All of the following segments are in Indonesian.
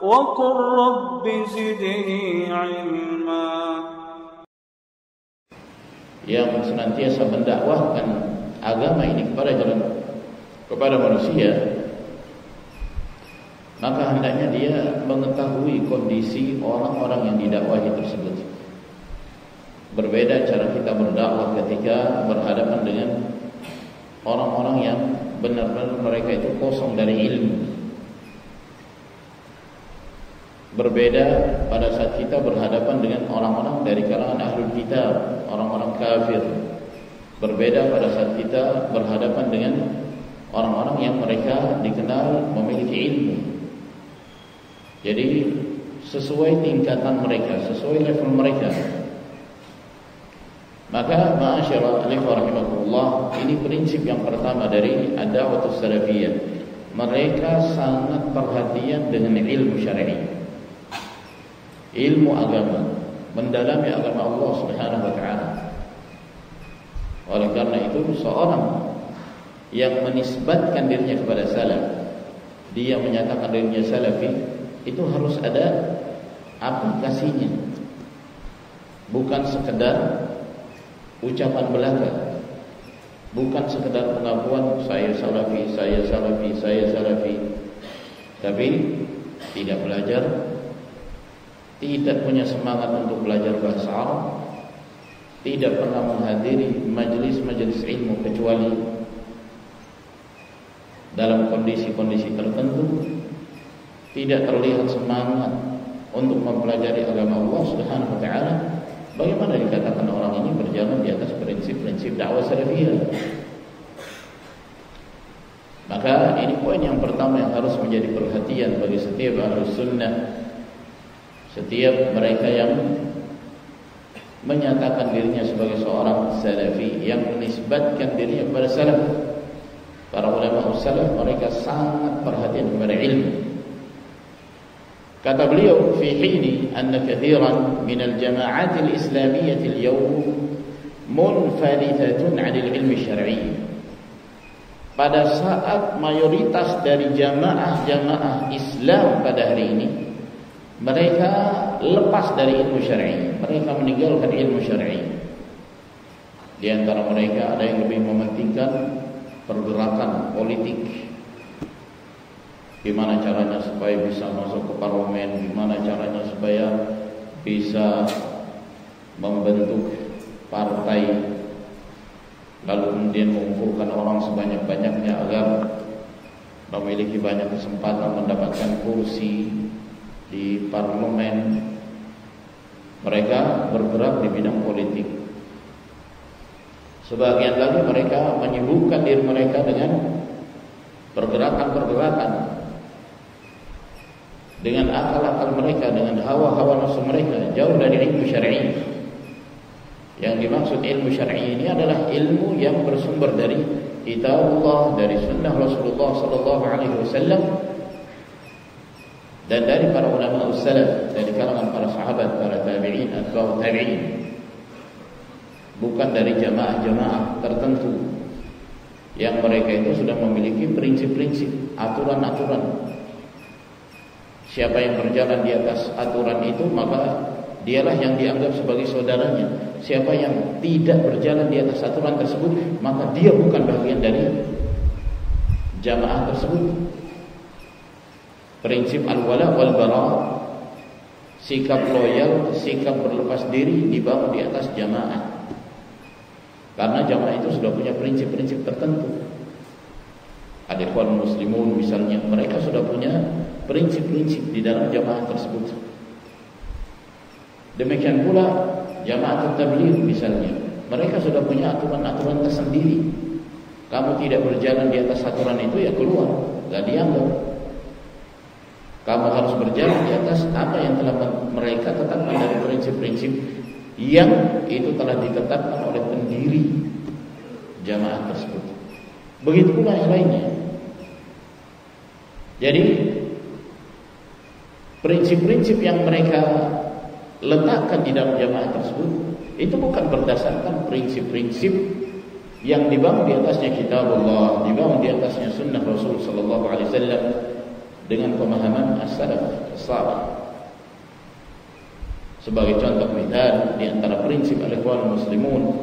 وقل رب زدني علما. Yang senantiasa mendakwahkan agama ini kepada manusia, maka hendaknya dia mengetahui kondisi orang-orang yang didakwahi tersebut. Berbeda cara kita berdakwah ketika berhadapan dengan orang-orang yang benar-benar mereka itu kosong dari ilmu. Berbeda pada saat kita berhadapan dengan orang-orang dari kalangan ahlul kitab, orang-orang kafir. Berbeda pada saat kita berhadapan dengan orang-orang yang mereka dikenal memiliki ilmu. Jadi sesuai tingkatan mereka, sesuai level mereka. Maka ma'asyara alaikum rahimakumullah, ini prinsip yang pertama dari ad-da'watus salafiyah. Mereka sangat perhatian dengan ilmu syar'i, ilmu agama, mendalami agama Allah Subhanahu wa taala. Oleh karena itu, seorang yang menisbatkan dirinya kepada salaf, dia menyatakan dirinya salafi, itu harus ada aplikasinya. Bukan sekedar ucapan belaka, bukan sekedar pengakuan saya salafi, saya salafi, saya salafi, tapi tidak belajar, tidak punya semangat untuk belajar bahasa Arab, tidak pernah menghadiri majelis-majelis ilmu kecuali dalam kondisi-kondisi tertentu, tidak terlihat semangat untuk mempelajari agama Allah Subhanahu wa taala. Bagaimana dikatakan orang ini berjalan di atas prinsip-prinsip dakwah salafiyah? Maka ini poin yang pertama yang harus menjadi perhatian bagi setiap ahlus sunnah, setiap mereka yang menyatakan dirinya sebagai seorang salafi, yang menisbatkan dirinya kepada salaf. Para ulama salaf mereka sangat perhatian kepada ilmu. Kata beliau, fi hini anna kathiran min al-jama'at al-islamiyyah al-yawm munfaridatun 'an al-ilm syar'i. Pada saat mayoritas dari jamaah-jamaah Islam pada hari ini mereka lepas dari ilmu syar'i, mereka meninggalkan ilmu syar'i. Di antara mereka ada yang lebih mementingkan pergerakan politik. Gimana caranya supaya bisa masuk ke parlemen, gimana caranya supaya bisa membentuk partai, lalu kemudian mengumpulkan orang sebanyak-banyaknya agar memiliki banyak kesempatan mendapatkan kursi di parlemen. Mereka bergerak di bidang politik. Sebagian lagi mereka menyibukkan diri mereka dengan pergerakan-pergerakan, dengan akal-akal mereka, dengan hawa-hawa nafsu mereka, jauh dari ilmu syar'i. Yang dimaksud ilmu syar'i ini adalah ilmu yang bersumber dari kitab Allah, dari sunnah Rasulullah sallallahu alaihi wasallam, dan dari para ulama salaf, dari kalangan para sahabat, para tabi'in atau tabi'in. Bukan dari jamaah-jamaah tertentu yang mereka itu sudah memiliki prinsip-prinsip, aturan-aturan. Siapa yang berjalan di atas aturan itu, maka dialah yang dianggap sebagai saudaranya. Siapa yang tidak berjalan di atas aturan tersebut, maka dia bukan bagian dari jamaah tersebut. Prinsip al-wala wal bara, sikap loyal, sikap berlepas diri dibangun di atas jamaah. Karena jamaah itu sudah punya prinsip-prinsip tertentu. Ikhwan muslimun misalnya, mereka sudah punya prinsip-prinsip di dalam jamaah tersebut. Demikian pula jamaah tabligh misalnya, mereka sudah punya aturan-aturan tersendiri. Kamu tidak berjalan di atas aturan itu, ya keluar, gak dianggap. Kamu harus berjalan di atas apa yang telah mereka tetapkan dari prinsip-prinsip yang itu telah ditetapkan oleh pendiri jamaah tersebut. Begitu pula yang lainnya. Jadi prinsip-prinsip yang mereka letakkan di dalam jamaah tersebut itu bukan berdasarkan prinsip-prinsip yang dibangun di atasnya kitab Allah, dibangun di atasnya sunnah Rasul sallallahu alaihi wasallam dengan pemahaman as-salaf as-salih. Sebagai contoh misal di antara prinsip al-ikhwan muslimun,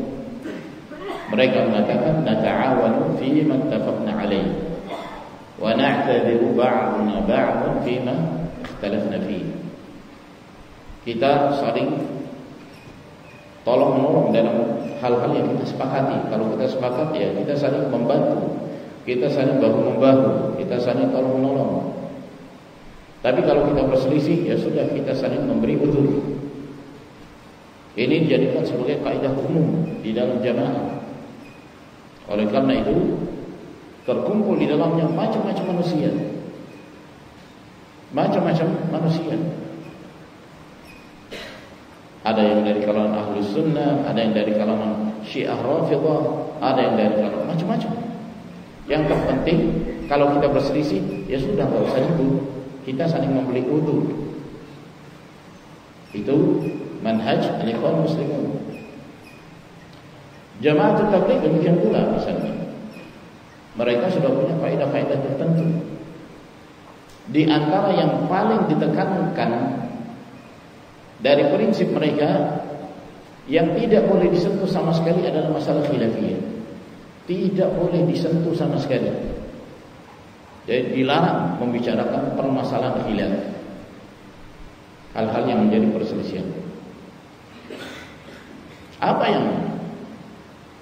mereka mengatakan nata'awanu fi ma ittafaqna alayhi wa na'tadiru ba'duna ba'dan fi ma ikhtalafna fihi. Kita saling tolong menolong dalam hal-hal yang kita sepakati. Kalau kita sepakat, ya kita saling membantu, kita saling bahu membahu, kita saling tolong menolong. Tapi kalau kita berselisih, ya sudah, kita saling memberi uzur. Ini dijadikan sebagai kaidah umum di dalam jamaah. Oleh karena itu, terkumpul di dalamnya macam-macam manusia. Macam-macam manusia. Ada yang dari kalangan Ahlus Sunnah, ada yang dari kalangan Syiah Rafidhah, ada yang dari kalangan macam-macam. Yang terpenting kalau kita berselisih, ya sudah, enggak usah ribut. Kita saling memberi uzur. Itu manhaj al-ikhwan muslimun. Jamaah tabligh demikian pula misalnya. Mereka sudah punya faedah-faedah tertentu. Di antara yang paling ditekankan dari prinsip mereka yang tidak boleh disentuh sama sekali adalah masalah khilafiyah. Tidak boleh disentuh sama sekali. Jadi dilarang membicarakan permasalahan khilaf, hal-hal yang menjadi perselisihan. Apa yang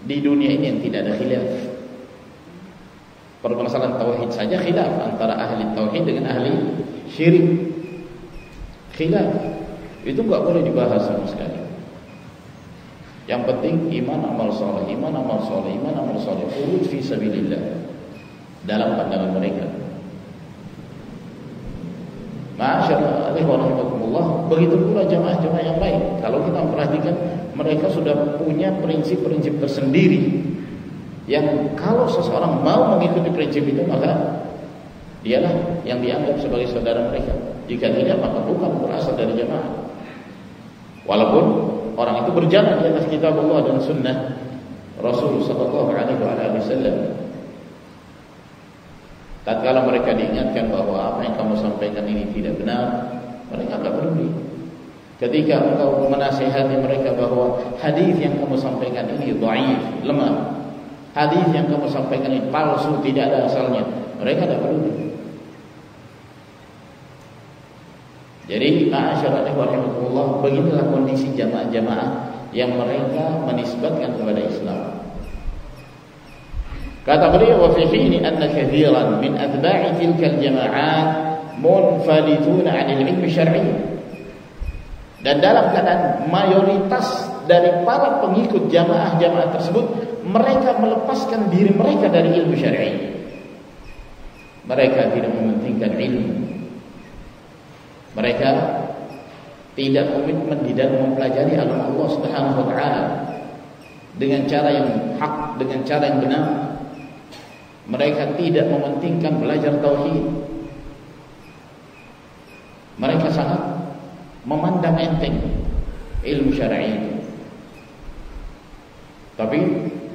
di dunia ini yang tidak ada khilaf? Permasalahan tauhid saja khilaf antara ahli tauhid dengan ahli syirik. Khilaf itu enggak boleh dibahas sama sekali. Yang penting iman amal saleh, iman amal saleh, iman amal saleh, khuruj fi sabilillah dalam pandangan mereka. Masyaallah, alhamdulillah. Begitu pula jamaah-jamaah yang lain. Kalau kita perhatikan, mereka sudah punya prinsip-prinsip tersendiri yang kalau seseorang mau mengikuti prinsip itu, maka dialah yang dianggap sebagai saudara mereka. Jika tidak, maka bukan berasal dari jamaah. Walaupun orang itu berjalan di atas kitab Allah dan sunnah Rasul sallallahu alaihi wasallam. Tatkala mereka diingatkan bahwa apa yang kamu sampaikan ini tidak benar, mereka tidak peduli. Ketika engkau menasihati mereka bahwa hadis yang kamu sampaikan ini dhaif, lemah, hadis yang kamu sampaikan ini palsu, tidak ada asalnya, mereka tidak peduli. Jadi ma'asyiral ikhwan rahimakumullah, beginilah kondisi jamaah-jamaah yang mereka menisbatkan kepada Islam. Kata beliau, wa fi hini anna katsiran min atba'i tilka al-jama'at munfalitun 'anil ilmi syar'i. Dan dalam keadaan mayoritas dari para pengikut jamaah-jamaah tersebut, mereka melepaskan diri mereka dari ilmu syar'i. Mereka tidak mementingkan ilmu. Mereka tidak komitmen di dalam mempelajari agama Allah Subhanahu wa taala dengan cara yang hak, dengan cara yang benar. Mereka tidak mementingkan belajar tauhid. Mereka sangat memandang enteng ilmu syar'i itu. Tapi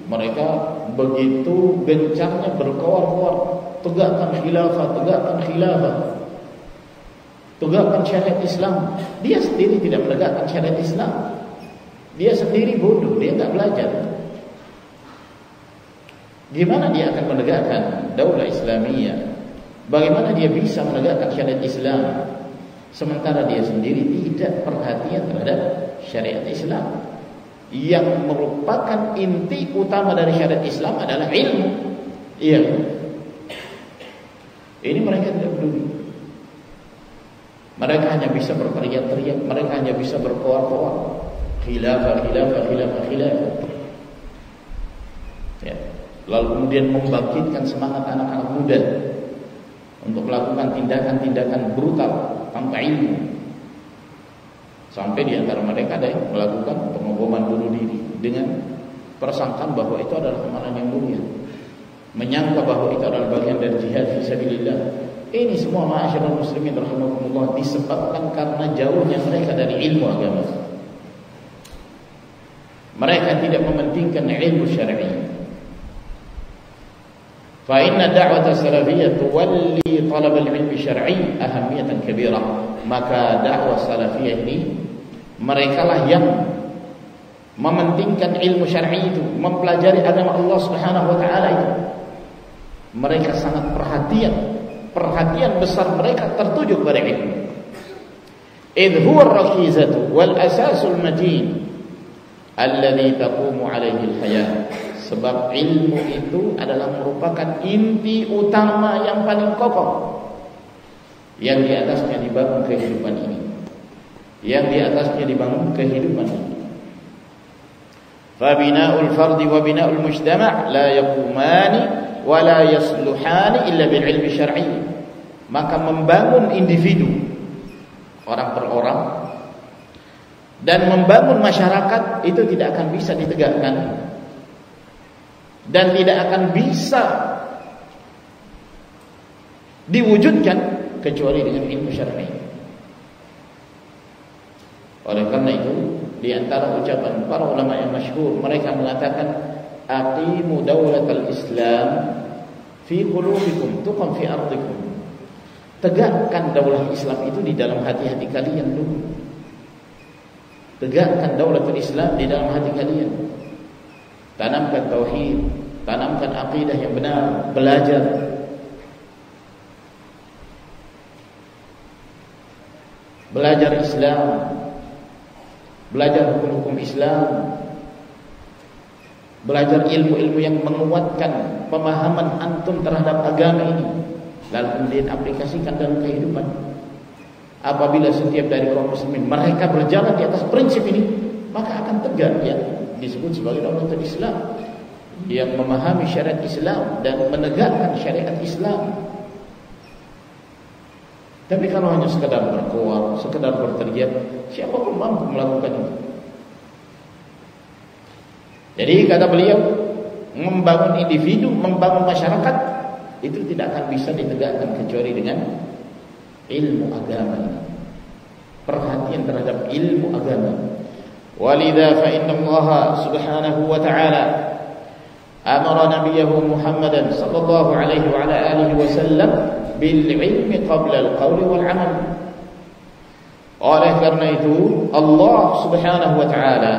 mereka begitu gencarnya berkoar-koar, tegakkan khilafah, tegakkan khilafah, tegakkan syariat Islam. Dia sendiri tidak menegakkan syariat Islam. Dia sendiri bodoh, dia tak belajar. Gimana dia akan menegakkan daulah Islamiyah? Bagaimana dia bisa menegakkan syariat Islam sementara dia sendiri tidak perhatian terhadap syariat Islam? Yang merupakan inti utama dari syariat Islam adalah ilmu. Iya. Ini mereka tidak peduli. Mereka hanya bisa berteriak-teriak, mereka hanya bisa berkoar-koar. Khilafah, khilafah, khilafah, khilafah. Ya. Lalu kemudian membangkitkan semangat anak-anak muda untuk melakukan tindakan-tindakan brutal tanpa ilmu. Sampai di antara mereka ada yang melakukan penghukuman bunuh diri dengan persangkaan bahwa itu adalah amalan yang mulia, menyangka bahwa itu adalah bagian dari jihad fisabilillah. Ini semua ma'asyiral muslimin rahimakumullah disebabkan karena jauhnya mereka dari ilmu agama. Mereka tidak mementingkan ilmu syar'i. Fa inna da'wata salafiyyah tuwalli talab al-ilm syar'i ahamiyatan kabirah. Maka dakwah salafiyah ini merekalah yang mementingkan ilmu syar'i itu, mempelajari agama Allah Subhanahu wa taala itu. Mereka sangat perhatian besar mereka tertuju kepada ilmu. Idh huwa ar-rakizatu wal asasul matin alladhi taqumu alaihi al-hayah. Sebab ilmu itu adalah merupakan inti utama yang paling kokoh yang di atasnya dibangun kehidupan ini, yang di atasnya dibangun kehidupan ini. Fa bina'ul fardi wa bina'ul mujtama' la yaqumani wa la yasluhani illa bil ilmi syar'i. Maka membangun individu orang per orang dan membangun masyarakat itu tidak akan bisa ditegakkan dan tidak akan bisa diwujudkan kecuali dengan ilmu syar'i. Oleh karena itu, di antara ucapan para ulama yang masyhur, mereka mengatakan aqimu daulatal Islam fi qulubikum tuqam fi ardikum. Tegakkan daulah Islam itu di dalam hati-hati kalian dulu. Tegakkan daulatul Islam di dalam hati kalian. Tanamkan tauhid, tanamkan akidah yang benar, belajar. Belajar Islam, belajar hukum-hukum Islam, belajar ilmu-ilmu yang menguatkan pemahaman antum terhadap agama ini, lalu kemudian aplikasikan dalam kehidupan. Apabila setiap dari kaum muslimin mereka berjalan di atas prinsip ini, maka akan tegak ya disebut sebagai daulatul Islam yang memahami syariat Islam dan menegakkan syariat Islam. Tapi kalau hanya sekedar berkoar, sekedar berteriak, siapa pun mampu melakukan itu. Jadi kata beliau, membangun individu, membangun masyarakat itu tidak akan bisa ditegakkan kecuali dengan ilmu agama ini. Perhatian terhadap ilmu agama. Walidha fa inna Allah subhanahu wa ta'ala amara nabiyahu Muhammadan sallallahu alaihi wa ala alihi wasallam bil ilmi qabla al qawli wal amal. Oleh karena itu Allah subhanahu wa ta'ala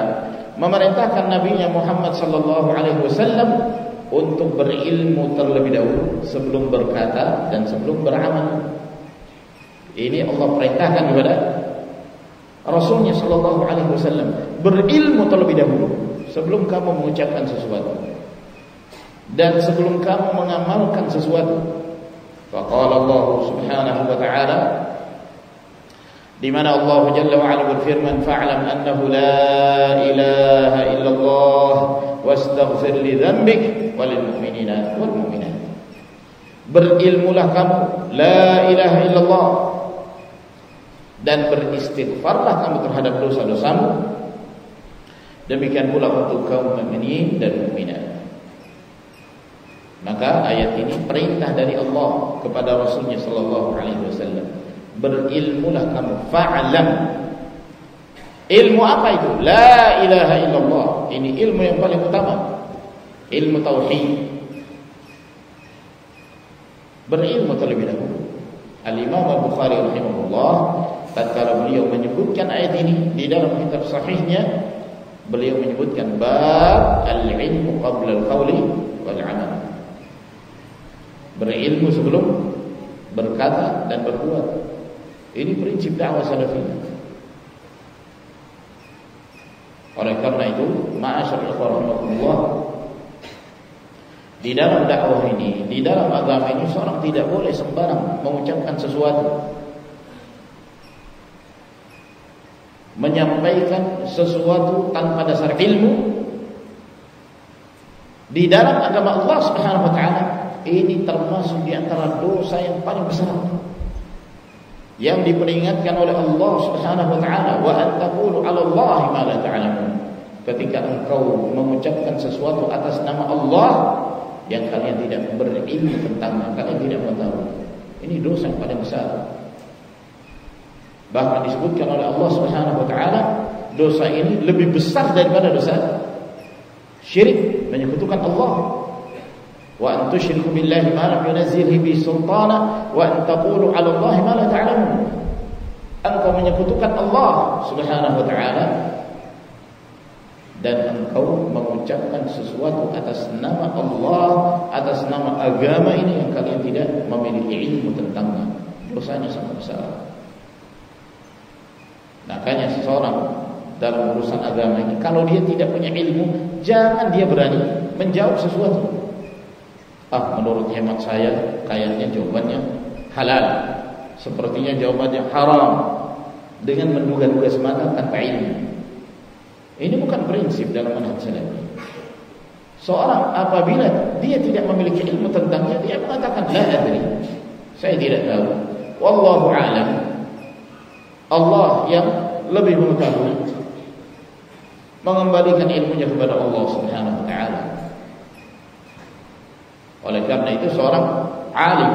memerintahkan nabinya Muhammad sallallahu alaihi wasallam untuk berilmu terlebih dahulu sebelum berkata dan sebelum beramal. Ini Allah perintahkan kepada Rasulnya sallallahu alaihi wasallam, berilmu terlebih dahulu sebelum kamu mengucapkan sesuatu dan sebelum kamu mengamalkan sesuatu. Faqala Allah subhanahu wa ta'ala, di mana Allah jalla wa ala berfirman, fa'lam annahu la ilaha illallah wastaghfir li dhanbik walil mu'minina wal mu'minat. Berilmulah kamu la ilaha illallah dan beristighfarlah kamu terhadap dosa-dosamu. Demikian pula untuk kaum mukminin dan mukminat. Maka ayat ini perintah dari Allah kepada Rasulnya sallallahu alaihi wasallam, berilmulah kamu, fa'lam. Ilmu apa itu? La ilaha illallah. Ini ilmu yang paling utama, ilmu tauhid. Berilmu terlebih dahulu. Al-Imam Al-Bukhari rahimahullah, tatkala beliau menyebutkan ayat ini di dalam kitab sahihnya, beliau menyebutkan bab al-ilmu qabla al-qawli wal amal. Berilmu sebelum berkata dan berbuat. Ini prinsip dakwah salafiyah. Oleh karena itu, ma'asyiral ikhwan, di dalam dakwah ini, di dalam agama ini, seorang tidak boleh sembarang mengucapkan sesuatu, menyampaikan sesuatu tanpa dasar ilmu. Di dalam agama Allah Subhanahu wa ta'ala, ini termasuk di antara dosa yang paling besar yang diperingatkan oleh Allah Subhanahu wa ta'ala, wa an taqulu 'ala Allahi ma la ta'lamun. Ketika engkau mengucapkan sesuatu atas nama Allah yang kalian tidak berilmu tentangnya, kalian tidak mengetahui, ini dosa yang paling besar. Bahkan disebutkan oleh Allah Subhanahu wa ta'ala, dosa ini lebih besar daripada dosa syirik, menyekutukan Allah. wa an tusyriku billahi ma lam yunzil bihi sultana wa an taqulu 'ala Allahi ma la ta'lamun. Engkau menyekutukan Allah Subhanahu wa taala dan engkau mengucapkan sesuatu atas nama Allah, atas nama agama ini yang kalian tidak memiliki ilmu tentangnya. Dosanya sangat besar. Makanya seseorang dalam urusan agama ini, kalau dia tidak punya ilmu, jangan dia berani menjawab sesuatu. Menurut hemat saya, kayaknya jawabannya halal, sepertinya jawabannya haram, dengan menduga-duga semata tanpa ilmu. Ini bukan prinsip dalam manhaj salafi. Seorang apabila dia tidak memiliki ilmu tentangnya, dia mengatakan la adri, saya tidak tahu, wallahu a'lam, Allah yang lebih mengetahui, mengembalikan ilmunya kepada Allah Subhanahu wa taala. Oleh karena itu seorang alim,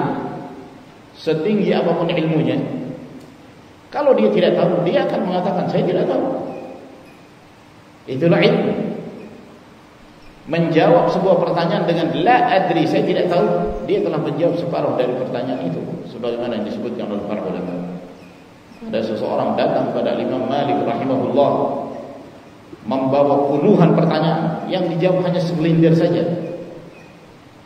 setinggi apapun ilmunya, kalau dia tidak tahu, dia akan mengatakan saya tidak tahu. Itulah ilmu. Menjawab sebuah pertanyaan dengan la adri, saya tidak tahu, dia telah menjawab separuh dari pertanyaan itu, sebagaimana yang disebutkan oleh para ulama. Ada seseorang datang kepada Imam Malik rahimahullah, membawa puluhan pertanyaan, yang dijawab hanya segelintir saja.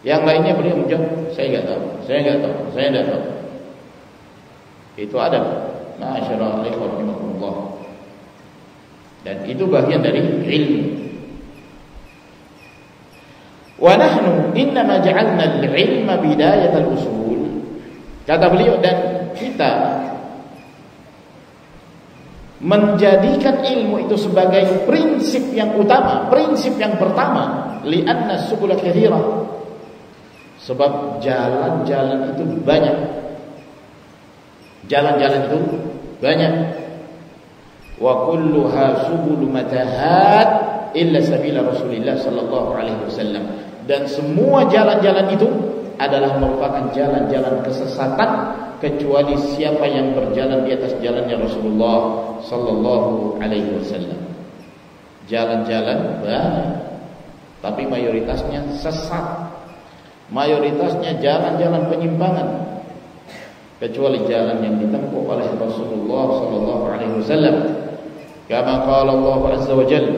Yang lainnya beliau menjawab, saya enggak tahu, saya enggak tahu, saya enggak tahu. Itu adab. Ma'asyiral ikhwan rahimakumullah. Dan itu bagian dari ilmu. Wa nahnu innama ja'alna al-ilma bidayat al-usul. Kata beliau, dan kita menjadikan ilmu itu sebagai prinsip yang utama, prinsip yang pertama, li'anna subula katsira. Sebab jalan-jalan itu banyak. Jalan-jalan itu banyak. Wa kulluha subul matahat illa sabila Rasulillah sallallahu alaihi wasallam. Dan semua jalan-jalan itu adalah merupakan jalan-jalan kesesatan, kecuali siapa yang berjalan di atas jalannya Rasulullah sallallahu alaihi wasallam. Jalan-jalan banyak, tapi mayoritasnya sesat. Mayoritasnya jalan-jalan penyimpangan, kecuali jalan yang ditempuh oleh Rasulullah sallallahu alaihi wasallam. Kama qala Allah azza wa jalla,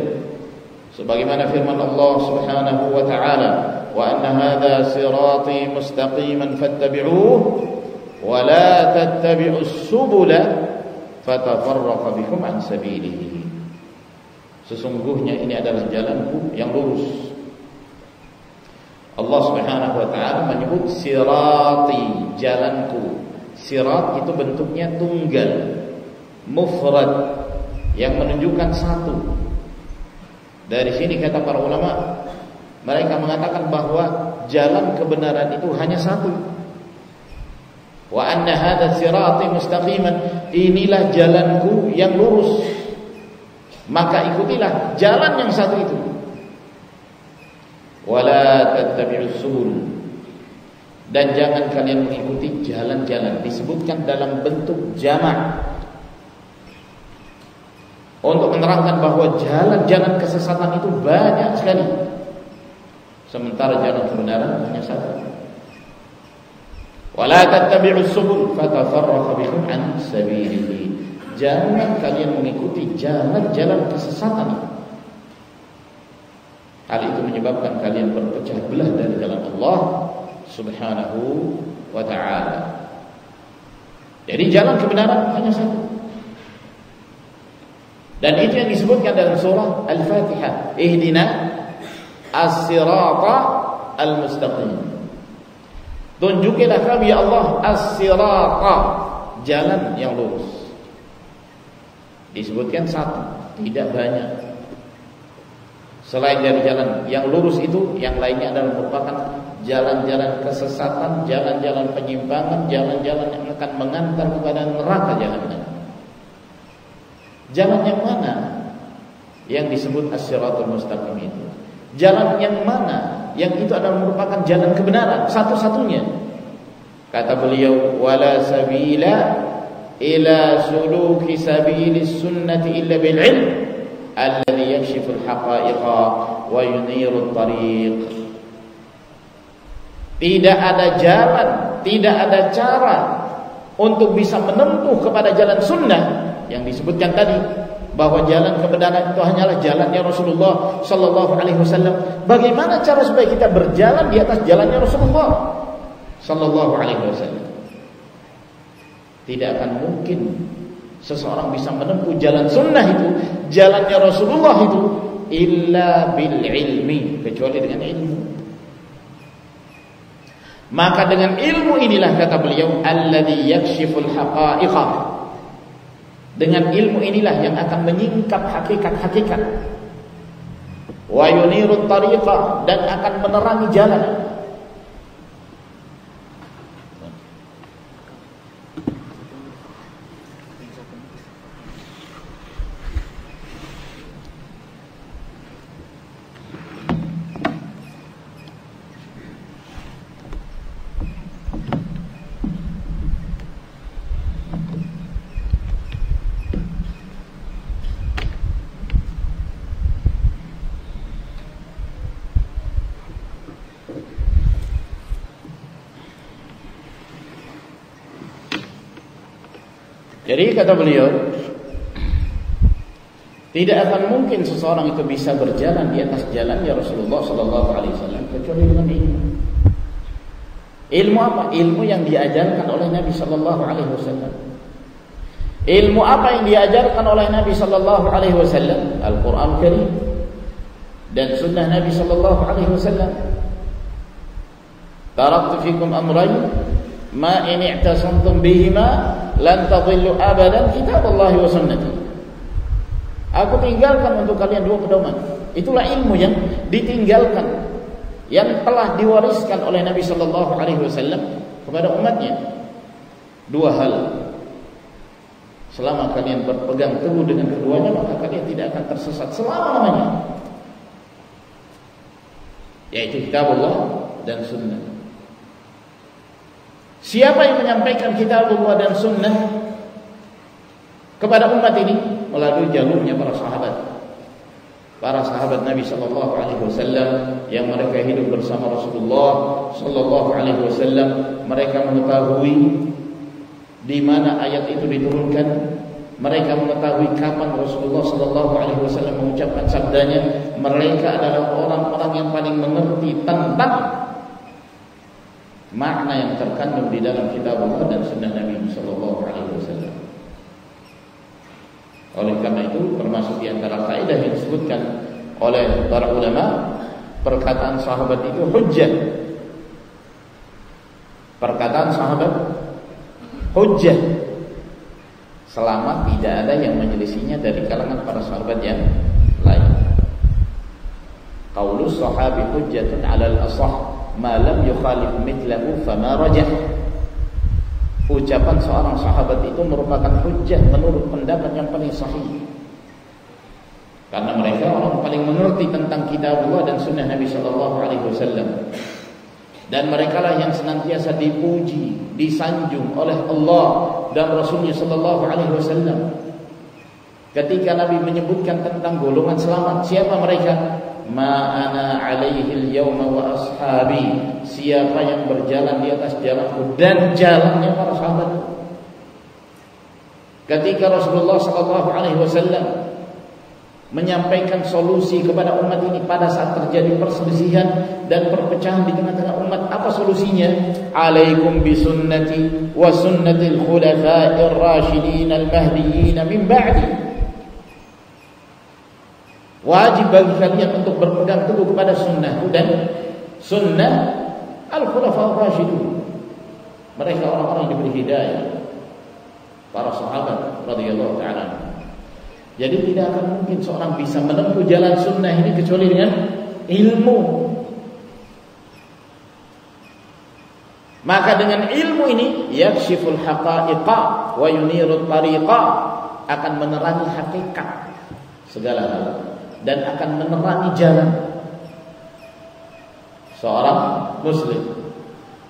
sebagaimana firman Allah Subhanahu wa taala, wa anna hadha sirati mustaqiman fattabi'uhu wa la tattabi'us subula fatafarraqa bikum an sabilihi. Sesungguhnya ini adalah jalanku yang lurus. Allah Subhanahu wa taala menyebut sirati, jalanku. Sirat itu bentuknya tunggal, mufrad, yang menunjukkan satu. Dari sini kata para ulama, mereka mengatakan bahwa jalan kebenaran itu hanya satu. Wa anna hadza sirati mustaqiman, inilah jalanku yang lurus, maka ikutilah jalan yang satu itu. Wala tattabi'us subul, dan jangan kalian mengikuti jalan-jalan. Disebutkan dalam bentuk jamak untuk menerangkan bahwa jalan-jalan kesesatan itu banyak sekali, sementara jalan kebenaran hanya satu. Wala tattabi'us subul fatafarraqa bikum an sabilihi, jangan kalian mengikuti jalan-jalan kesesatan. Hal itu menyebabkan kalian berpecah belah dari jalan Allah Subhanahu wa ta'ala. Jadi jalan kebenaran hanya satu. Dan itu yang disebutkan dalam surah Al-Fatihah, Ihdina as-sirata al-mustaqim. Tunjukilah kami ya Allah as-sirata, jalan yang lurus. Disebutkan satu, tidak banyak. Selain dari jalan yang lurus itu, yang lainnya adalah merupakan jalan-jalan kesesatan, jalan-jalan penyimpangan, jalan-jalan yang akan mengantar kepada neraka jahanam. Jalan yang mana yang disebut as-siratul mustaqim itu? Jalan yang mana yang itu adalah merupakan jalan kebenaran satu-satunya? Kata beliau, wala sabila ila suluki sabilis sunnati illa bil ilm alladhi yakshifu al-haqa'iqa wa yuniru at-tariq. Tidak ada jalan, tidak ada cara untuk bisa menempuh kepada jalan sunnah yang disebutkan tadi, bahwa jalan kebenaran itu hanyalah jalannya Rasulullah sallallahu alaihi wasallam. Bagaimana cara supaya kita berjalan di atas jalannya Rasulullah sallallahu alaihi wasallam? Tidak akan mungkin seseorang bisa menempuh jalan sunnah itu, jalannya Rasulullah itu, illa bil ilmi, kecuali dengan ilmu. Maka dengan ilmu inilah, kata beliau, alladzi yakshiful haqa'iqa, dengan ilmu inilah yang akan menyingkap hakikat-hakikat, wa yunirut tariqa, dan akan menerangi jalan. Jadi kata beliau, tidak akan mungkin seseorang itu bisa berjalan di atas jalannya Rasulullah sallallahu alaihi wasallam kecuali dengan ilmu. Ilmu apa? Ilmu yang diajarkan oleh Nabi sallallahu alaihi wasallam. Ilmu apa yang diajarkan oleh Nabi sallallahu alaihi wasallam? Al-Qur'an Karim dan sunnah Nabi sallallahu alaihi wasallam. Taraktu fikum amrayn ma in i'tasamtum bihima lan tadhillu abadan, kitaballahi wa sunnati. Aku tinggalkan untuk kalian dua pedoman. Itulah ilmu yang ditinggalkan, yang telah diwariskan oleh Nabi sallallahu alaihi wasallam kepada umatnya. Dua hal, selama kalian berpegang teguh dengan keduanya, maka kalian tidak akan tersesat selama-lamanya, yaitu kitabullah dan sunnah. Siapa yang menyampaikan kitabullah dan sunnah kepada umat ini? Melalui jalurnya para sahabat. Para sahabat Nabi sallallahu alaihi wasallam yang mereka hidup bersama Rasulullah sallallahu alaihi wasallam. Mereka mengetahui di mana ayat itu diturunkan. Mereka mengetahui kapan Rasulullah sallallahu alaihi wasallam mengucapkan sabdanya. Mereka adalah orang-orang yang paling mengerti tentang makna yang terkandung di dalam kitab Allah dan sunnah Nabi sallallahu alaihi wasallam. Oleh karena itu, termasuk di antara kaidah yang disebutkan oleh para ulama, perkataan sahabat itu hujjah. Perkataan sahabat hujjah, selama tidak ada yang menyelisihinya dari kalangan para sahabat yang lain. Qaulus sahabi hujjatun 'alal ashah ma lam yukhalif mithlahu fama rajah. Ucapan seorang sahabat itu merupakan hujjah menurut pendapat yang paling sahih, karena mereka orang paling mengerti tentang kitabullah dan sunnah Nabi sallallahu alaihi wasallam. Dan merekalah yang senantiasa dipuji, disanjung oleh Allah dan Rasulnya sallallahu alaihi wasallam. Ketika Nabi menyebutkan tentang golongan selamat, siapa mereka? Ma ana alaihi al-yawma wa ashabi, siapa yang berjalan di atas jalanku dan jalannya para sahabat. Ketika Rasulullah sallallahu alaihi wasallam menyampaikan solusi kepada umat ini pada saat terjadi perselisihan dan perpecahan di tengah-tengah umat, apa solusinya? Alaikum bisunnati wa sunnatil khulafa'ir rasyidin al-mahdiyyin min ba'di. Wajib bagi kalian untuk berpegang teguh kepada sunnah dan sunnah al-khulafa'ur rasyidun. Mereka orang-orang yang diberi hidayah, para sahabat radhiyallahu ta'ala. Jadi tidak akan mungkin seorang bisa menempuh jalan sunnah ini kecuali dengan ilmu. Maka dengan ilmu ini yakshiful haqa'iqa wa yunirut tariqa, akan menerangi hakikat segala hal dan akan menerangi jalan seorang muslim.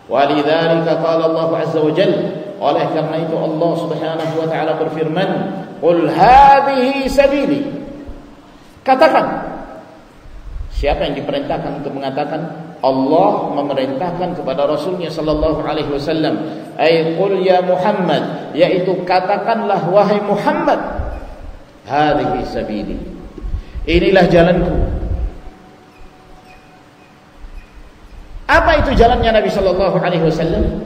Walidzalika qala Allah azza wa jalla, oleh karena itu Allah Subhanahu wa taala berfirman, qul hadhihi sabili, katakan Siapa yang diperintahkan untuk mengatakan? Allah memerintahkan kepada Rasulnya sallallahu alaihi wasallam, "Ai qul ya Muhammad," yaitu katakanlah wahai Muhammad, "Hadhihi sabili." Inilah jalanku. Apa itu jalannya Nabi sallallahu alaihi wasallam?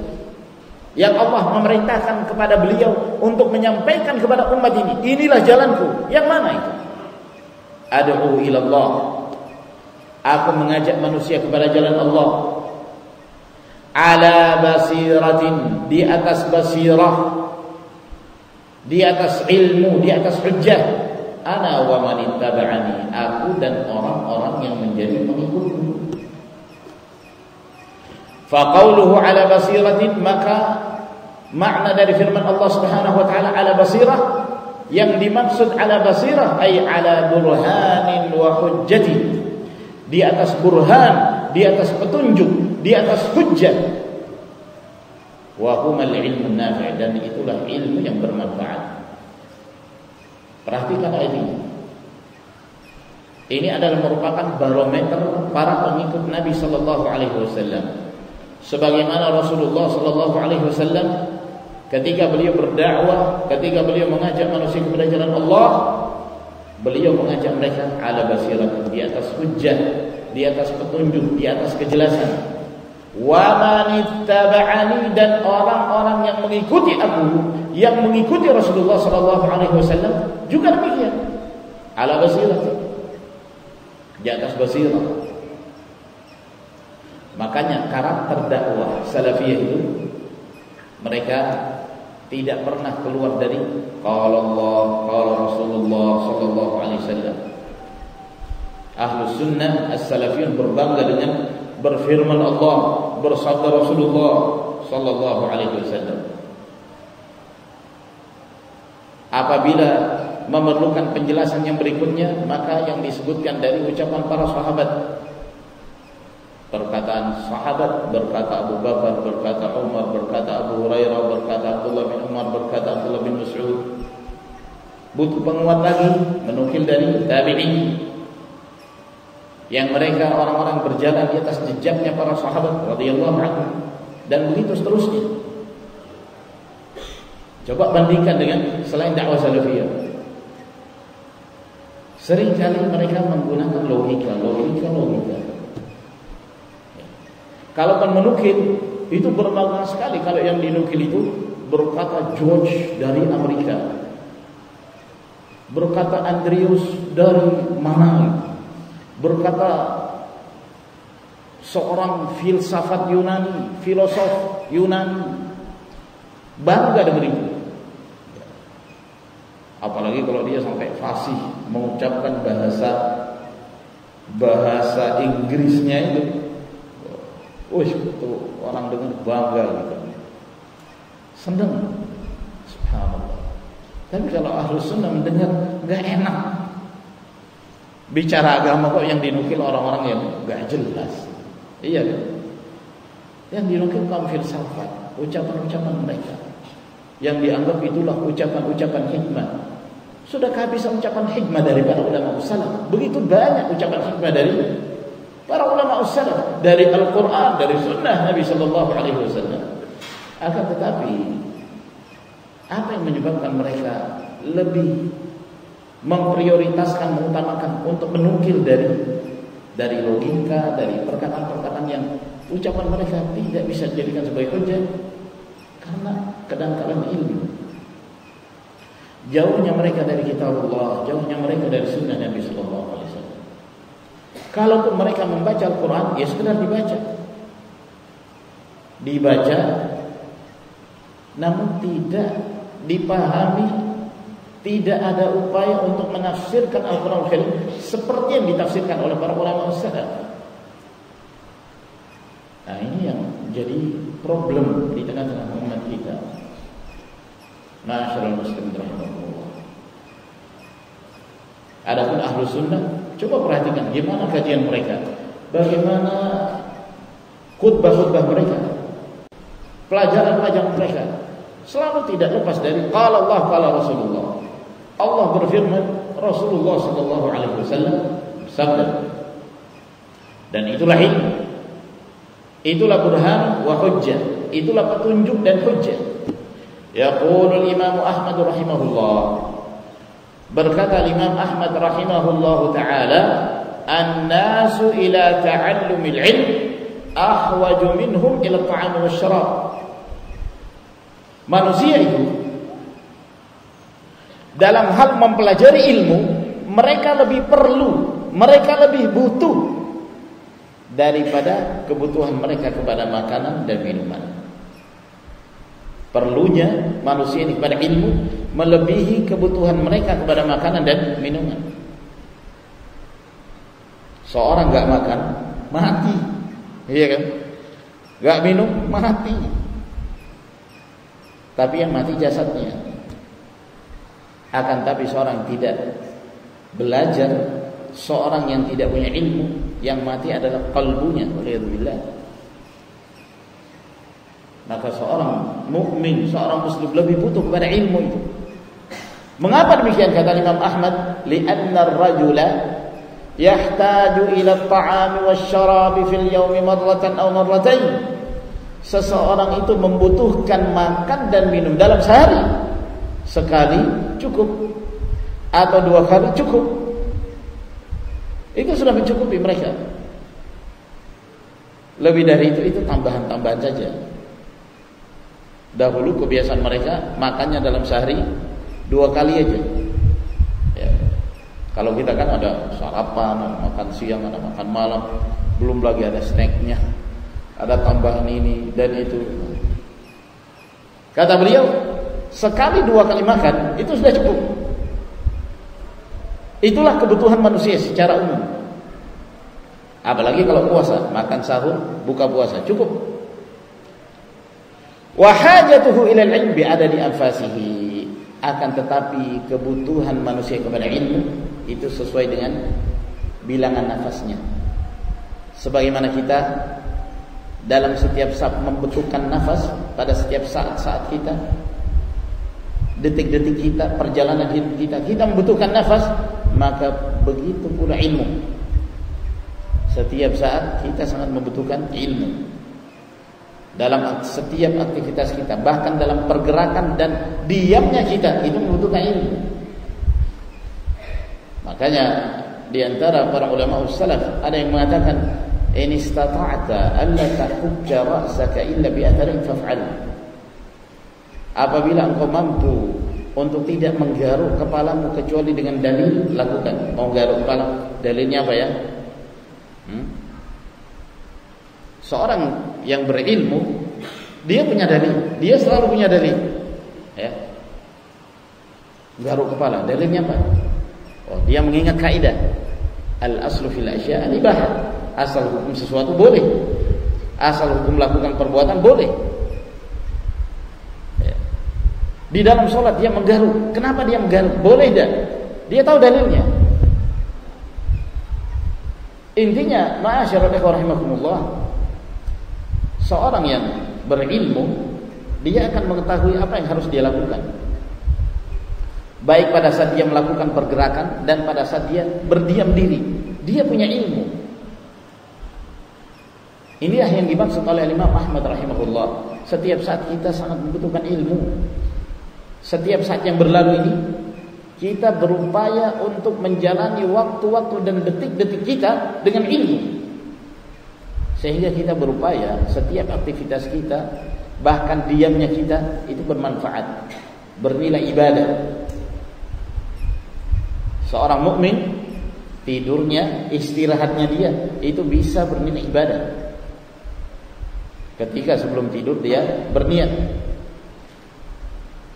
Yang Allah memerintahkan kepada beliau untuk menyampaikan kepada umat ini, inilah jalanku. Yang mana itu? Ad'u ila Allah. Aku mengajak manusia kepada jalan Allah. Ala basiratin, di atas basirah, di atas ilmu, di atas hujjah. Ana wa man ittaba'ani, aku dan orang-orang yang menjadi pengikutku. Fa qawluhu ala basiratin, maka makna dari firman Allah Subhanahu wa taala ala basirah, yang dimaksud ala basirah ay ala burhanin wa hujjati, di atas burhan, di atas petunjuk, di atas hujjah. Wa humal ilmun nafi', dan itulah ilmu yang bermanfaat. Perhatikan ayat ini. Ini adalah merupakan barometer para pengikut Nabi sallallahu alaihi wasallam. Sebagaimana Rasulullah sallallahu alaihi wasallam ketika beliau berdakwah, ketika beliau mengajak manusia kepada jalan Allah, beliau mengajak mereka ala basirah, di atas hujjah, di atas petunjuk, di atas kejelasan. Wa man ittaba'ani, dan orang-orang yang mengikuti aku, yang mengikuti Rasulullah sallallahu alaihi wasallam juga demikian. Ala basirah, di atas basirah. Makanya karakter dakwah salafiyah itu, mereka tidak pernah keluar dari qala Allah, qala Rasulullah sallallahu alaihi wasallam. Ahlus sunnah as-salafiyun berbangga dengan berfirman Allah, bersabda Rasulullah sallallahu alaihi wasallam. Apabila memerlukan penjelasan yang berikutnya, maka yang disebutkan dari ucapan para sahabat, perkataan sahabat, berkata Abu Bakar, berkata Umar, berkata Abu Hurairah, berkata Abdullah bin Umar, berkata Abdullah bin Mas'ud. Butuh penguat lagi, menukil dari tabi'in, yang mereka orang-orang berjalan di atas jejaknya para sahabat radhiyallahu anhum, dan begitu seterusnya. Coba bandingkan dengan selain dakwah salafiyah. Seringkali mereka menggunakan logika. Kalau menukil itu bermakna sekali. Kalau yang dinukil itu berkata George dari Amerika, berkata Andrews dari mana, berkata seorang filsafat Yunani, filosof Yunani, bangga dengan itu. Apalagi kalau dia sampai fasih mengucapkan bahasa Inggrisnya itu, itu orang dengar bangga gitu, senang, subhanallah. Tapi kalau ahlus sunnah mendengar nggak enak. Bicara agama kok yang dinukil orang-orang yang nggak jelas. Iya kan? Yang dinukil kaum filsafat, ucapan-ucapan mereka, yang dianggap itulah ucapan-ucapan hikmah. Sudah kehabisan ucapan hikmah dari para ulama salaf. Begitu banyak ucapan hikmah dari para ulama salaf, dari Al-Quran, dari Sunnah Nabi Sallallahu Alaihi Wasallam. Akan tetapi, apa yang menyebabkan mereka lebih memprioritaskan, mengutamakan untuk menukil dari logika, dari perkataan-perkataan yang ucapan mereka tidak bisa dijadikan sebagai hujjah? Karena kedangkalan ilmu. Jauhnya mereka dari kitab Allah, jauhnya mereka dari sunnah Nabi Sallallahu Alaihi Wasallam. Kalaupun mereka membaca Al-Quran, ya sekedar dibaca, namun tidak dipahami, tidak ada upaya untuk menafsirkan Al-Quran Al-Karim seperti yang ditafsirkan oleh para ulama salaf. Nah, ini yang jadi problem di tengah-tengah umat kita. Ma'asyiral muslimin rahimahullah. Adapun ahlu sunnah, coba perhatikan gimana kajian mereka, bagaimana khutbah-khutbah mereka, pelajaran-pelajaran mereka, selalu tidak lepas dari qala Allah, qala Rasulullah. Allah berfirman, Rasulullah sallallahu alaihi wasallam bersabda. Dan itulah ilmu, itulah burhan wa hujjah, itulah petunjuk dan hujjah. Yaqulul Imam Ahmad rahimahullah, berkata Imam Ahmad rahimahullahu taala, an-nasu ila ta'allumil ilm ahwaju minhum ila at-ta'am wasyarab. Manusia itu dalam hal mempelajari ilmu, mereka lebih perlu, mereka lebih butuh daripada kebutuhan mereka kepada makanan dan minuman. Perlunya manusia ini kepada ilmu melebihi kebutuhan mereka kepada makanan dan minuman. Seorang gak makan, mati. Iya kan? Gak minum, mati. Tapi yang mati jasadnya. Akan tapi seorang tidak belajar, seorang yang tidak punya ilmu, yang mati adalah qalbunya. Waliyadzubillah. Maka seorang mukmin, seorang muslim lebih butuh kepada ilmu itu. Mengapa demikian kata Imam Ahmad? Li'anna ar-rajula yahtaju ila at-ta'ami wasyarabi fil yawmi marratan aw marratain. Seseorang itu membutuhkan makan dan minum dalam sehari. Sekali cukup atau 2 kali cukup. Itu sudah mencukupi mereka. Lebih dari itu tambahan-tambahan saja. Dahulu kebiasaan mereka makannya dalam sehari 2 kali aja. Ya. Kalau kita kan ada sarapan, ada makan siang, ada makan malam, belum lagi ada snacknya, ada tambahan ini dan itu. Kata beliau, sekali 2 kali makan itu sudah cukup. Itulah kebutuhan manusia secara umum. Apalagi kalau puasa, makan sahur, buka puasa, cukup. Wa hajatuhu ila al-ilm bi adadi anfasihi. Akan tetapi kebutuhan manusia kepada ilmu itu sesuai dengan bilangan nafasnya. Sebagaimana kita dalam setiap saat membutuhkan nafas, pada setiap saat-saat kita, detik-detik kita, perjalanan hidup kita membutuhkan nafas, maka begitu pula ilmu. Setiap saat kita sangat membutuhkan ilmu. Dalam setiap aktivitas kita, bahkan dalam pergerakan dan diamnya kita, itu membutuhkan ilmu. Makanya di antara para ulama salaf ada yang mengatakan, in istata'ta alla tahujja ra'saka illa bi atharin faf'al. Apabila engkau mampu untuk tidak menggaruk kepalamu kecuali dengan dalil, lakukan. Mau garuk kepala, dalilnya apa ya? Seorang yang berilmu, dia punya dalil, dia selalu punya dalil. Ya. Garuk kepala, dalilnya apa? Oh, dia mengingat kaidah al-aslu fil asya' al-ibahah. Asal hukum sesuatu boleh, asal hukum melakukan perbuatan boleh. Ya. Di dalam sholat dia menggaruk. Kenapa dia menggaruk? Boleh dah. Dia tahu dalilnya. Intinya, ma'asyiral ikhwah rahimakumullah, seorang yang berilmu, dia akan mengetahui apa yang harus dia lakukan. Baik pada saat dia melakukan pergerakan dan pada saat dia berdiam diri. Dia punya ilmu. Inilah yang dimaksud oleh Imam Ahmad rahimahullah. Setiap saat kita sangat membutuhkan ilmu. Setiap saat yang berlalu ini, kita berupaya untuk menjalani waktu-waktu dan detik-detik kita dengan ilmu. Sehingga kita berupaya setiap aktivitas kita, bahkan diamnya kita, itu bermanfaat, bernilai ibadah. Seorang mukmin, tidurnya, istirahatnya dia, itu bisa bernilai ibadah. Ketika sebelum tidur dia berniat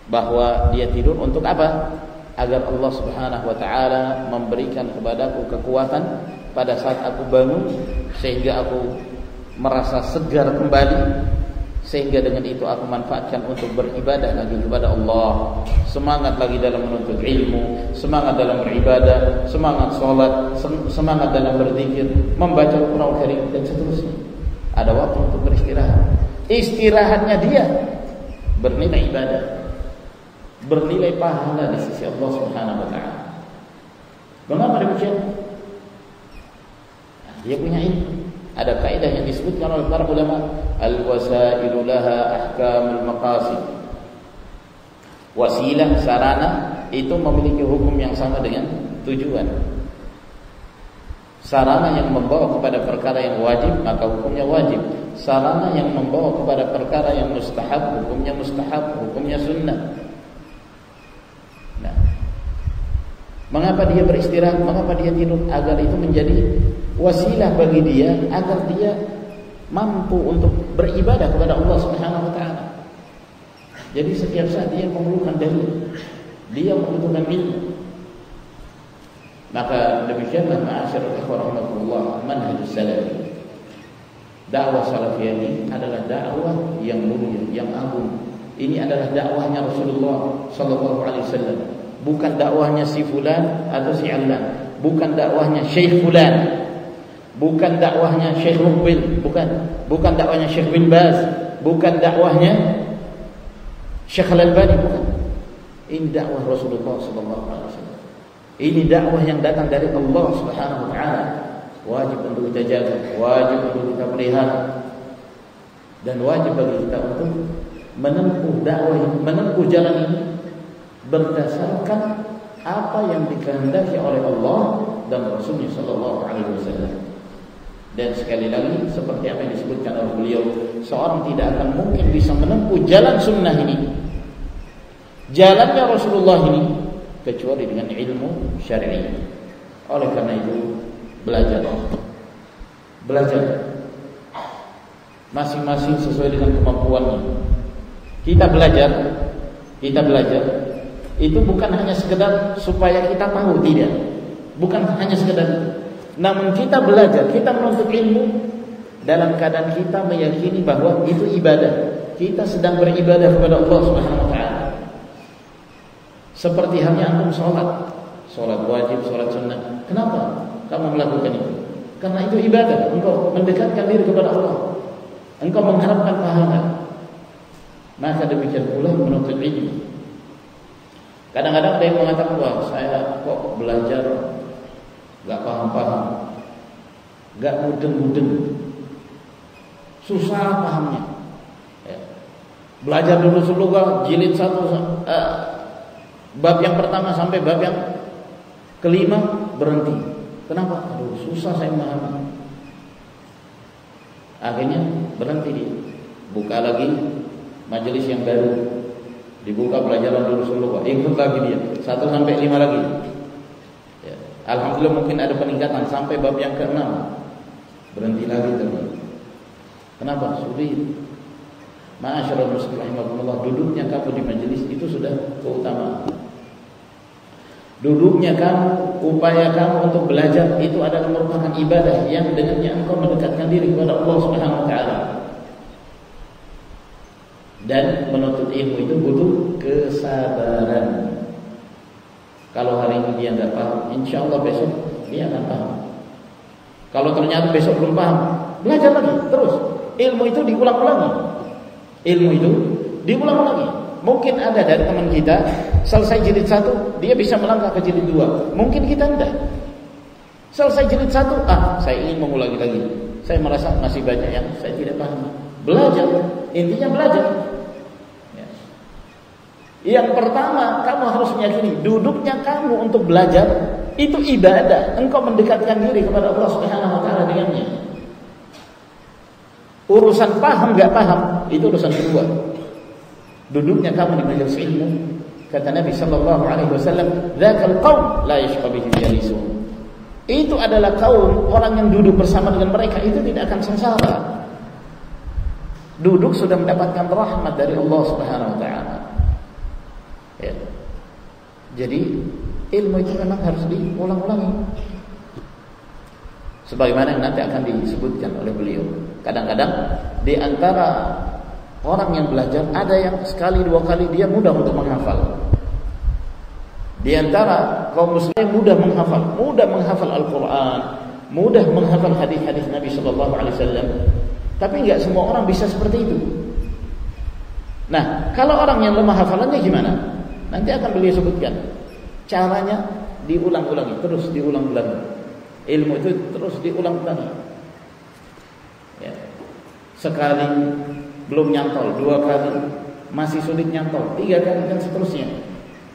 bahwa dia tidur untuk apa? Agar Allah Subhanahu wa taala memberikan kepadaku kekuatan pada saat aku bangun, sehingga aku merasa segar kembali, sehingga dengan itu aku manfaatkan untuk beribadah lagi kepada Allah, semangat lagi dalam menuntut ilmu, semangat dalam beribadah, semangat sholat, semangat dalam berzikir, membaca Al-Quran Karim dan seterusnya. Ada waktu untuk beristirahat. Istirahatnya dia bernilai ibadah, bernilai pahala di sisi Allah Subhanahu wa taala. Mengapa demikian? Dia punya ilmu. Ada kaidah yang disebutkan oleh para ulama, al-wasailu laha ahkamul maqasid. Wasilah, sarana itu memiliki hukum yang sama dengan tujuan. Sarana yang membawa kepada perkara yang wajib, maka hukumnya wajib. Sarana yang membawa kepada perkara yang mustahab, hukumnya mustahab, hukumnya sunnah. Nah, mengapa dia beristirahat, mengapa dia tidur? Agar itu menjadi wasilah bagi dia, agar dia mampu untuk beribadah kepada Allah Subhanahu wa taala. Jadi setiap saat dia memerlukan dalil, dia membutuhkan ilmu. Maka demikianlah ma'asyiral ikhwan rahimakumullah, manhajus salafi. Dakwah salafiyah ini adalah dakwah yang mulia, yang agung. Ini adalah dakwahnya Rasulullah sallallahu alaihi wasallam, bukan dakwahnya si fulan atau si allan, bukan dakwahnya Syekh fulan, bukan dakwahnya Syekh Muqbil, bukan dakwahnya Syekh bin Baz, bukan dakwahnya Syekh Al-Albani, bukan. Ini dakwah Rasulullah sallallahu alaihi wasallam. Ini dakwah yang datang dari Allah Subhanahu wa taala. Wajib untuk kita jaga, wajib untuk kita pelihara, dan wajib bagi kita untuk menempuh dakwah, menempuh jalan ini berdasarkan apa yang dikehendaki oleh Allah dan Rasulnya sallallahu alaihi wasallam. Dan sekali lagi, seperti apa yang disebutkan oleh beliau, seorang tidak akan mungkin bisa menempuh jalan sunnah ini, jalannya Rasulullah ini, kecuali dengan ilmu syar'i. Oleh karena itu, belajar masing-masing sesuai dengan kemampuannya. Kita belajar itu bukan hanya sekedar supaya kita tahu, tidak, bukan hanya sekedar itu. Namun kita belajar, kita menuntut ilmu dalam keadaan kita meyakini bahwa itu ibadah. Kita sedang beribadah kepada Allah Subhanahu wa taala. Seperti halnya antum sholat wajib, sholat sunnah. Kenapa kamu melakukan itu? Karena itu ibadah. Engkau mendekatkan diri kepada Allah, engkau mengharapkan pahala. Maka demikian pula menuntut ilmu. Kadang-kadang ada yang mengatakan, wah saya kok belajar gak paham-paham, gak mudeng-mudeng, susah pahamnya. Belajar dulu jilid 1, bab yang pertama sampai bab yang kelima berhenti. Kenapa? Aduh, susah saya memahami. Akhirnya berhenti dia. Buka lagi majelis yang baru, dibuka pelajaran dulu, ikut lagi dia 1 sampai 5 lagi. Ya. Alhamdulillah mungkin ada peningkatan sampai bab yang ke-6. Berhenti lagi teman. Kenapa? Sulit. Ma'asyiral muslimin rahimakumullah, duduknya kamu di majelis itu sudah keutamaan. Duduknya kamu, upaya kamu untuk belajar itu adalah merupakan ibadah yang dengannya engkau mendekatkan diri kepada Allah Subhanahu wa taala. Dan menuntut ilmu itu butuh kesabaran. Kalau hari ini dia enggak paham, insyaallah besok dia akan paham. Kalau ternyata besok belum paham, belajar lagi terus. Ilmu itu diulang-ulangi. Mungkin ada dari teman kita selesai jilid 1, dia bisa melangkah ke jilid 2. Mungkin kita enggak. Selesai jilid 1, saya ingin mengulangi lagi. Saya merasa masih banyak yang saya tidak paham. Belajar, intinya belajar. Ya. Yang pertama, kamu harus meyakini duduknya kamu untuk belajar itu ibadah. Engkau mendekatkan diri kepada Allah Subhanahu wa taala dengannya. Urusan paham enggak paham itu urusan kedua. Duduknya kamu di majelis ilmu, kata Nabi sallallahu alaihi wasallam, "Dzakal qaum la yashqa bihim jalisun." Itu adalah kaum, orang yang duduk bersama dengan mereka itu tidak akan sengsara. Duduk sudah mendapatkan rahmat dari Allah Subhanahu wa taala. Ya. Jadi ilmu itu memang harus diulang-ulangi. Sebagaimana yang nanti akan disebutkan oleh beliau. Kadang-kadang di antara orang yang belajar ada yang sekali 2 kali dia mudah untuk menghafal. Di antara kaum muslimin mudah menghafal Al-Quran, mudah menghafal hadis-hadis Nabi Sallallahu Alaihi Wasallam. Tapi enggak semua orang bisa seperti itu. Nah, kalau orang yang lemah hafalannya gimana? Nanti akan beliau sebutkan. Caranya diulang-ulangi, terus diulang-ulangi. Ilmu itu terus diulang-ulangi. sekali belum nyantol, 2 kali masih sulit nyantol, 3 kali dan seterusnya.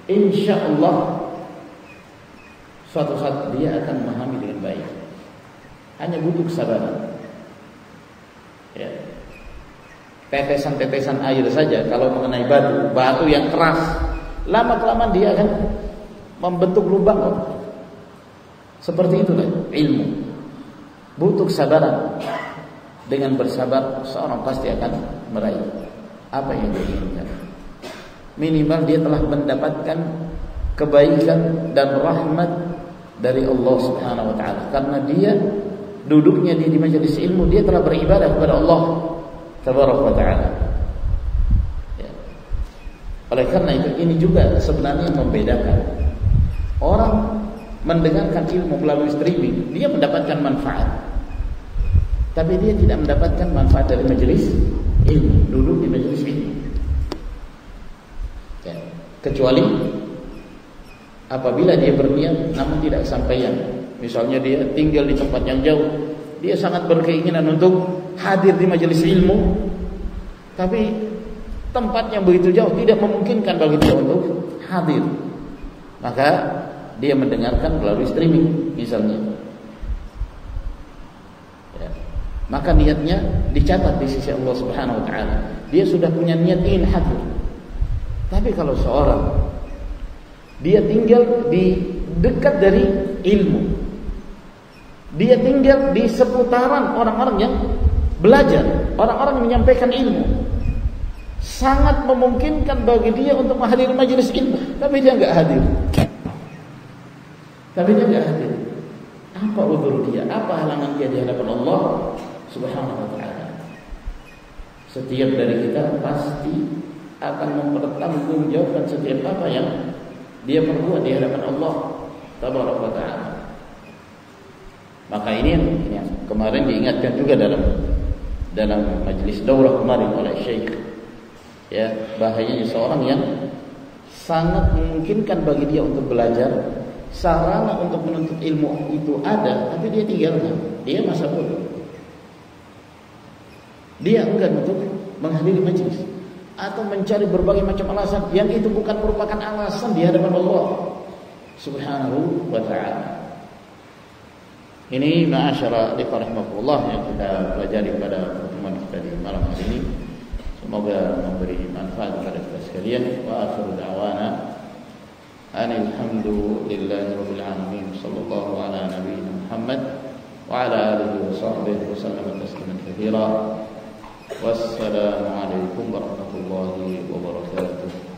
Insya Allah suatu saat dia akan memahami dengan baik. Hanya butuh kesabaran. Ya. Tetesan-tetesan air saja kalau mengenai batu yang keras, lama-kelamaan dia akan membentuk lubang. Seperti itulah ilmu. Butuh kesabaran. Dengan bersabar seorang pasti akan meraih apa yang dia inginkan. Minimal dia telah mendapatkan kebaikan dan rahmat dari Allah Subhanahu wa taala. Karena dia duduknya di majelis ilmu, dia telah beribadah kepada Allah Tabaraka wa taala. Ya. Oleh karena itu, ini juga sebenarnya membedakan orang mendengarkan ilmu melalui streaming, dia mendapatkan manfaat, tapi dia tidak mendapatkan manfaat dari majelis ilmu, duduk di majelis ilmu. Ya. Kecuali apabila dia berniat namun tidak kesampaian. Misalnya dia tinggal di tempat yang jauh, dia sangat berkeinginan untuk hadir di majelis ilmu, tapi tempatnya begitu jauh, tidak memungkinkan bagi dia untuk hadir. Maka dia mendengarkan melalui streaming misalnya. Ya. Maka niatnya dicatat di sisi Allah Subhanahu wa taala. Dia sudah punya niat ingin hadir. Tapi kalau seorang dia tinggal di dekat dari ilmu, dia tinggal di seputaran orang-orang yang belajar, orang-orang yang menyampaikan ilmu, sangat memungkinkan bagi dia untuk menghadiri majelis ilmu, tapi dia enggak hadir. Apa udzur dia? Apa halangan dia di hadapan Allah Subhanahu wa taala? Setiap dari kita pasti akan mempertanggungjawabkan setiap apa yang dia perbuat di hadapan Allah Tabaraka wa taala. Maka ini yang kemarin diingatkan juga dalam majelis daurah kemarin oleh Syekh, ya, bahayanya seorang yang sangat memungkinkan bagi dia untuk belajar, sarana untuk menuntut ilmu itu ada, tapi dia tinggalkan. Dia masa bodoh. Dia enggan untuk menghadiri majelis atau mencari berbagai macam alasan yang itu bukan merupakan alasan di hadapan Allah Subhanahu wa taala. Ini ma'asyara rahimahullah yang kita pelajari pada pertemuan kita di malam hari ini. Semoga memberi manfaat kepada kita sekalian. Wa akhiru da'wana alhamdulillahi rabbil alamin. Sallallahu ala nabiyyina Muhammad wa ala alihi wa sahbihi wa sallam tasliman katsira. Wassalamu alaikum warahmatullahi wabarakatuh.